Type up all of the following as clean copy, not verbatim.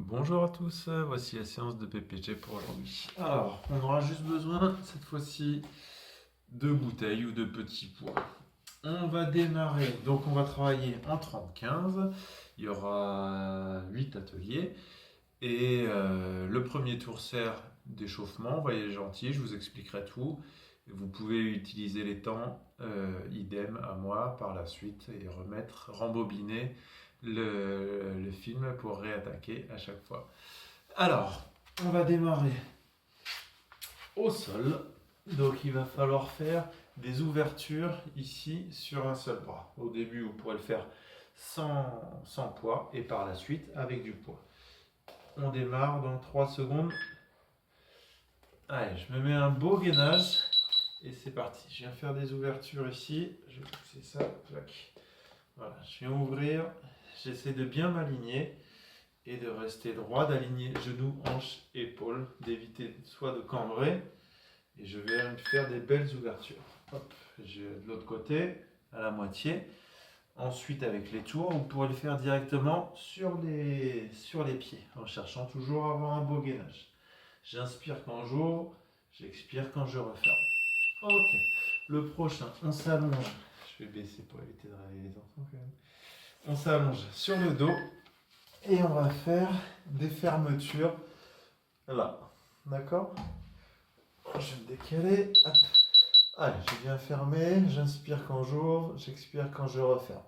Bonjour à tous, voici la séance de PPG pour aujourd'hui. Alors, on aura juste besoin cette fois-ci de bouteilles ou de petits pois. On va démarrer, donc on va travailler en 30-15. Il y aura 8 ateliers. Et le premier tour sert d'échauffement, voyez gentil, je vous expliquerai tout. Vous pouvez utiliser les temps idem à moi par la suite et rembobiner le film pour réattaquer à chaque fois. Alors, on va démarrer au sol. Donc il va falloir faire des ouvertures ici sur un seul bras. Au début, vous pourrez le faire sans poids et par la suite avec du poids. On démarre dans 3 secondes. Allez, je me mets un beau gainage et c'est parti. Je viens faire des ouvertures ici. Je vais pousser ça. Voilà, je viens ouvrir. J'essaie de bien m'aligner et de rester droit, d'aligner genoux, hanches, épaules, d'éviter soit de cambrer. Et je vais me faire des belles ouvertures. Hop, je vais de l'autre côté, à la moitié. Ensuite, avec les tours, vous pourrez le faire directement sur les pieds, en cherchant toujours à avoir un beau gainage. J'inspire quand j'ouvre, j'expire quand je referme. Ok, le prochain, on s'allonge. Je vais baisser pour éviter de réveiller les enfants quand même. On s'allonge sur le dos et on va faire des fermetures là. D'accord? Je vais me décaler. Hop. Allez, je viens fermer, j'inspire quand j'ouvre, j'expire quand je referme.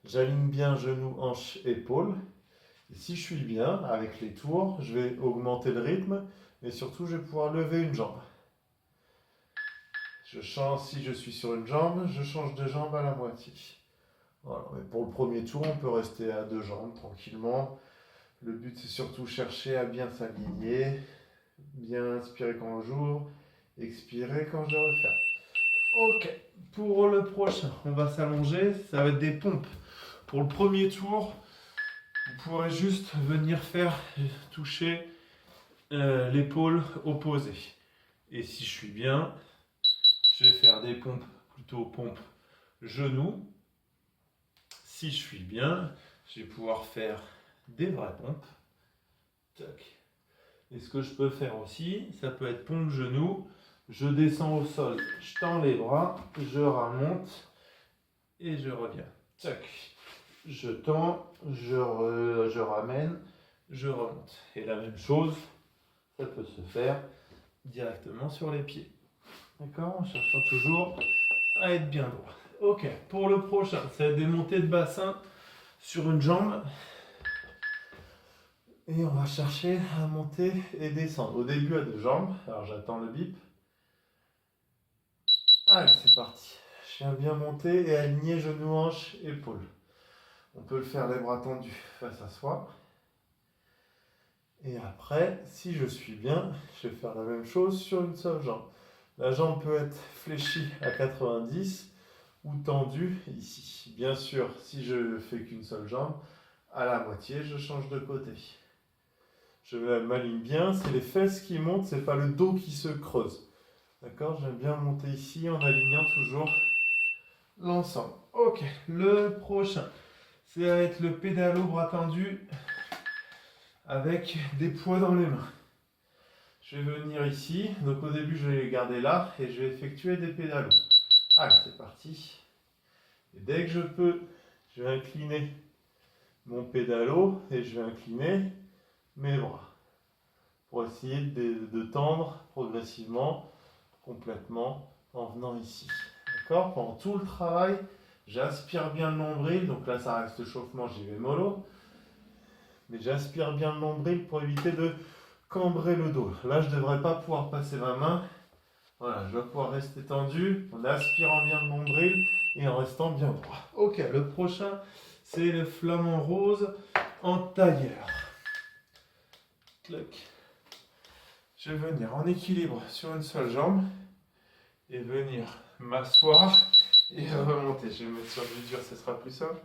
J'aligne bien genoux, hanches, épaules. Et si je suis bien avec les tours, je vais augmenter le rythme et surtout je vais pouvoir lever une jambe. Je change, si je suis sur une jambe, je change de jambe à la moitié. Voilà, mais pour le premier tour, on peut rester à 2 jambes tranquillement. Le but c'est surtout chercher à bien s'aligner, bien inspirer quand j'ouvre, expirer quand je referme. Ok, pour le prochain, on va s'allonger, ça va être des pompes. Pour le premier tour, vous pourrez juste venir toucher l'épaule opposée. Et si je suis bien, je vais faire des pompes, plutôt pompes genoux. Si je suis bien, je vais pouvoir faire des vraies pompes. Tac. Et ce que je peux faire aussi, ça peut être pompe genoux. Je descends au sol, je tends les bras, je remonte et je reviens. Tac. Je tends, je ramène, je remonte. Et la même chose, ça peut se faire directement sur les pieds. D'accord? En cherchant toujours à être bien droit. Ok, pour le prochain, ça va être des montées de bassin sur une jambe. Et on va chercher à monter et descendre. Au début à 2 jambes. Alors j'attends le bip. Allez, c'est parti. Je viens bien monter et aligner genoux, hanches, épaules. On peut le faire les bras tendus face à soi. Et après, si je suis bien, je vais faire la même chose sur une seule jambe. La jambe peut être fléchie à 90 ou tendue ici. Bien sûr, si je fais qu'une seule jambe, à la moitié, je change de côté. Je m'aligne bien, c'est les fesses qui montent, c'est pas le dos qui se creuse. D'accord? J'aime bien monter ici en alignant toujours l'ensemble. Ok, le prochain, ça va être le pédalo bras tendu avec des poids dans les mains. Je vais venir ici, donc au début je vais les garder là et je vais effectuer des pédalos. Allez, c'est parti. Et dès que je peux, je vais incliner mon pédalo et je vais incliner mes bras pour essayer de tendre progressivement, complètement en venant ici. D'accord? Pendant tout le travail, j'aspire bien le nombril, donc là ça reste chauffement, j'y vais mollo. Mais j'aspire bien le nombril pour éviter de cambrer le dos. Là, je ne devrais pas pouvoir passer ma main. Voilà, je dois pouvoir rester tendu en aspirant bien le nombril et en restant bien droit. Ok, le prochain, c'est le flamant rose en tailleur. Clac. Je vais venir en équilibre sur une seule jambe et venir m'asseoir et remonter. Je vais me mettre sur du dur, ce sera plus simple.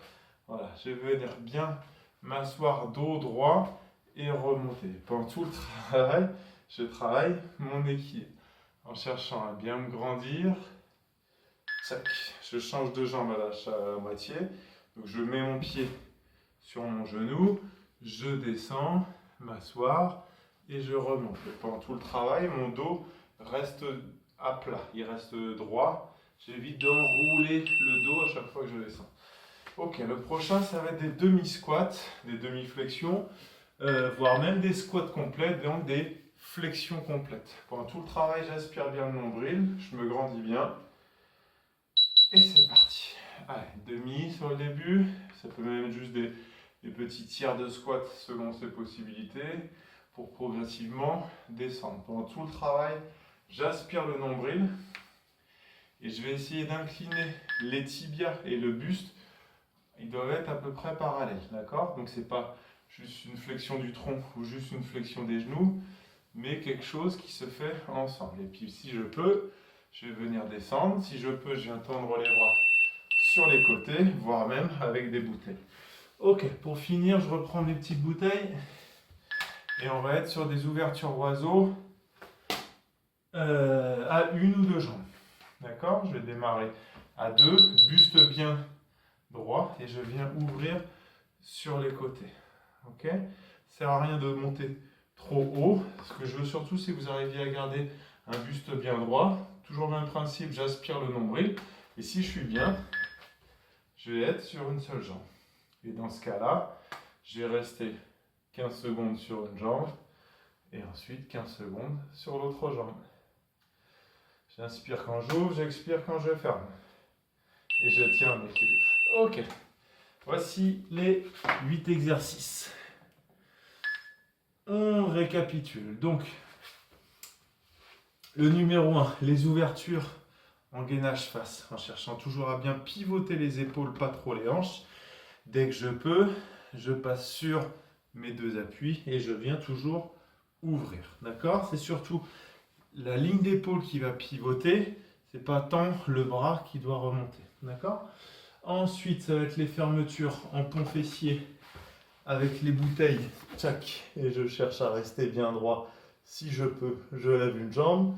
Voilà, je vais venir bien m'asseoir dos droit et remonter. Pendant tout le travail, je travaille mon équilibre en cherchant à bien me grandir. Tac. Je change de jambe à la moitié. Donc je mets mon pied sur mon genou, je descends, m'asseoir et je remonte. Et pendant tout le travail, mon dos reste à plat, il reste droit. J'évite d'enrouler le dos à chaque fois que je descends. Ok, le prochain, ça va être des demi-squats, des demi-flexions, voire même des squats complets, donc des flexions complètes. Pendant tout le travail, j'aspire bien le nombril, je me grandis bien. Et c'est parti. Allez, demi sur le début, ça peut même être juste des petits tiers de squat selon ses possibilités, pour progressivement descendre. Pendant tout le travail, j'aspire le nombril et je vais essayer d'incliner les tibias et le buste. Ils doivent être à peu près parallèles, d'accord? Donc c'est pas juste une flexion du tronc ou juste une flexion des genoux, mais quelque chose qui se fait ensemble. Et puis si je peux, je vais venir descendre. Si je peux, je viens tendre les bras sur les côtés, voire même avec des bouteilles. Ok, pour finir, je reprends mes petites bouteilles et on va être sur des ouvertures oiseaux à une ou deux jambes. D'accord? Je vais démarrer à deux, buste bien droit et je viens ouvrir sur les côtés. Ok? Ça ne sert à rien de monter trop haut. Ce que je veux surtout, c'est que vous arriviez à garder un buste bien droit. Toujours le même principe, j'aspire le nombril. Et si je suis bien, je vais être sur une seule jambe. Et dans ce cas-là, je vais rester 15 secondes sur une jambe et ensuite 15 secondes sur l'autre jambe. J'inspire quand j'ouvre, j'expire quand je ferme. Et je tiens en équilibre. Ok, voici les 8 exercices. On récapitule. Donc, le numéro 1, les ouvertures en gainage face, en cherchant toujours à bien pivoter les épaules, pas trop les hanches. Dès que je peux, je passe sur mes deux appuis et je viens toujours ouvrir. D'accord? C'est surtout la ligne d'épaule qui va pivoter, c'est pas tant le bras qui doit remonter. D'accord? Ensuite, ça va être les fermetures en pont fessier avec les bouteilles. Tchac, et je cherche à rester bien droit. Si je peux, je lève une jambe,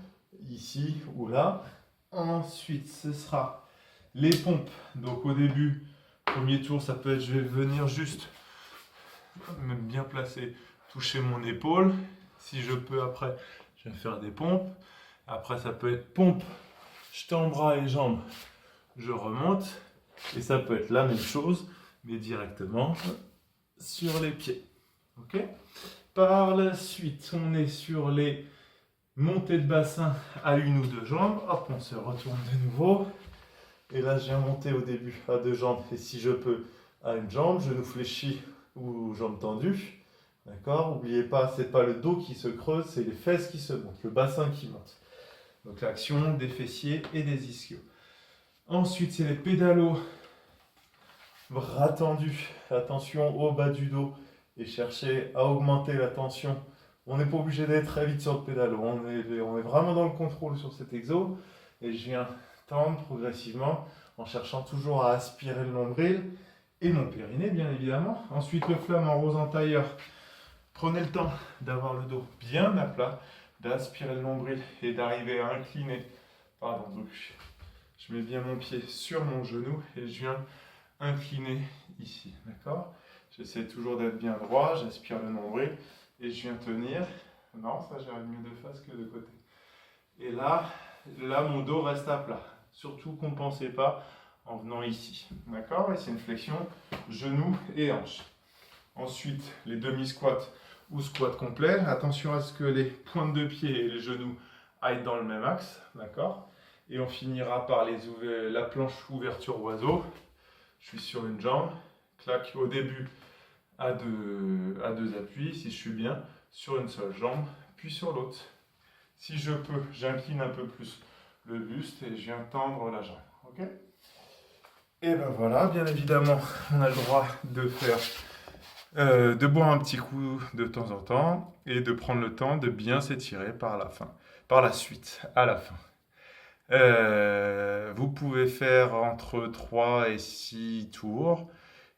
ici ou là. Ensuite, ce sera les pompes. Donc au début, premier tour, ça peut être, je vais venir juste me bien placer, toucher mon épaule. Si je peux, après, je vais faire des pompes. Après, ça peut être pompe, je tends bras et jambes, je remonte. Et ça peut être la même chose, mais directement sur les pieds. Ok? Par la suite, on est sur les montées de bassin à une ou deux jambes. Hop, on se retourne de nouveau. Et là, je viens monter au début à deux jambes. Et si je peux, à une jambe, genou fléchi ou jambes tendues. D'accord? N'oubliez pas, c'est pas le dos qui se creuse, c'est les fesses qui se montent, le bassin qui monte. Donc l'action des fessiers et des ischios. Ensuite, c'est les pédalos, bras tendus, attention au bas du dos et cherchez à augmenter la tension. On n'est pas obligé d'être très vite sur le pédalo, on est vraiment dans le contrôle sur cet exo. Et je viens tendre progressivement en cherchant toujours à aspirer le nombril et mon périnée, bien évidemment. Ensuite, le flamme en rose en tailleur. Prenez le temps d'avoir le dos bien à plat, d'aspirer le nombril et d'arriver à incliner. Pardon, donc je mets bien mon pied sur mon genou et je viens incliner ici, d'accord? J'essaie toujours d'être bien droit, j'aspire le nombril et je viens tenir. Non, ça j'arrive mieux de face que de côté. Et là, mon dos reste à plat. Surtout, compensez pas en venant ici, d'accord? Et c'est une flexion genou et hanche. Ensuite, les demi-squats ou squats complets. Attention à ce que les pointes de pied et les genoux aillent dans le même axe, d'accord? Et on finira par la planche ouverture oiseau. Je suis sur une jambe, claque au début à deux appuis, si je suis bien, sur une seule jambe, puis sur l'autre. Si je peux, j'incline un peu plus le buste et je viens tendre la jambe. Ok? Et ben voilà, bien évidemment, on a le droit de faire, de boire un petit coup de temps en temps et de prendre le temps de bien s'étirer par la suite, à la fin. Vous pouvez faire entre 3 et 6 tours.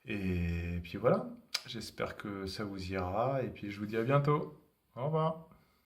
Et puis voilà, j'espère que ça vous ira. Et puis je vous dis à bientôt. Au revoir.